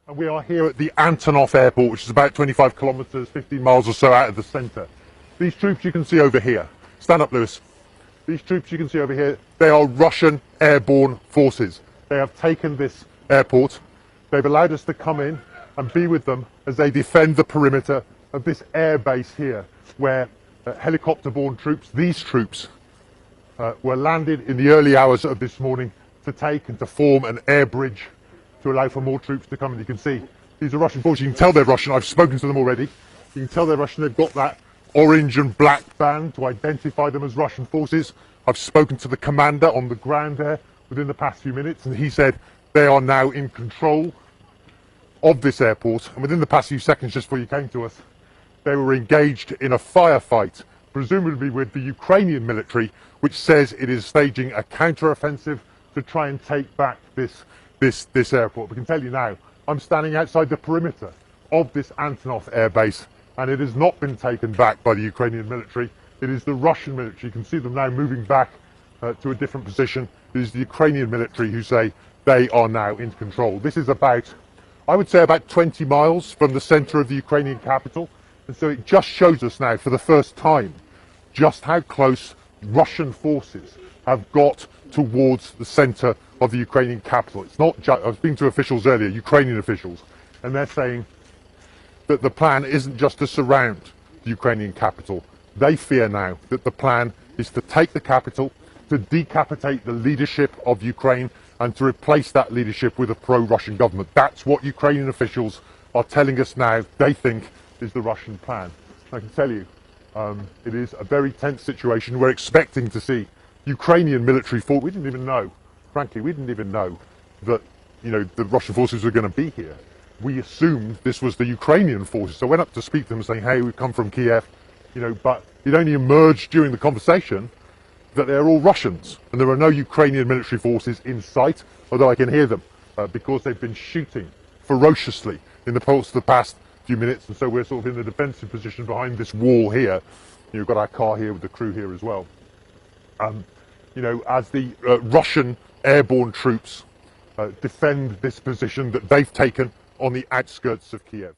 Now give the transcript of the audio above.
And we are here at the Antonov airport, which is about 25 kilometers, 15 miles or so out of the center. These troops you can see over here. Stand up, Lewis. These troops you can see over here, they are Russian airborne forces. They have taken this airport. They've allowed us to come in and be with them as they defend the perimeter of this air base here, where helicopter-borne troops, these troops, were landed in the early hours of this morning to take and to form an air bridge to allow for more troops to come. And you can see these are Russian forces. You can tell they're Russian. I've spoken to them already. You can tell they're Russian. They've got that orange and black band to identify them as Russian forces. I've spoken to the commander on the ground there within the past few minutes, and he said they are now in control of this airport. And within the past few seconds, just before you came to us, they were engaged in a firefight, presumably with the Ukrainian military, which says it is staging a counter-offensive to try and take back this airport. We can tell you now, I'm standing outside the perimeter of this Antonov air base, and it has not been taken back by the Ukrainian military. It is the Russian military. You can see them now moving back to a different position. It is the Ukrainian military who say they are now in control. This is about, I would say, about 20 miles from the center of the Ukrainian capital. And so it just shows us now, for the first time, just how close Russian forces have got towards the center of the Ukrainian capital. It's not just, I was speaking to officials earlier, Ukrainian officials, and they're saying that the plan isn't just to surround the Ukrainian capital. They fear now that the plan is to take the capital, to decapitate the leadership of Ukraine, and to replace that leadership with a pro-Russian government. That's what Ukrainian officials are telling us now they think is the Russian plan. I can tell you, it is a very tense situation. We're expecting to see Ukrainian military force. We didn't even know, frankly, we didn't even know that, you know, the Russian forces were going to be here. We assumed this was the Ukrainian forces. So I went up to speak to them saying, hey, we've come from Kiev, you know, but it only emerged during the conversation that they're all Russians and there are no Ukrainian military forces in sight, although I can hear them because they've been shooting ferociously in the course of the past few minutes. And so we're sort of in the defensive position behind this wall here. You've got our car here with the crew here as well. You know, as the Russian airborne troops defend this position that they've taken on the outskirts of Kiev.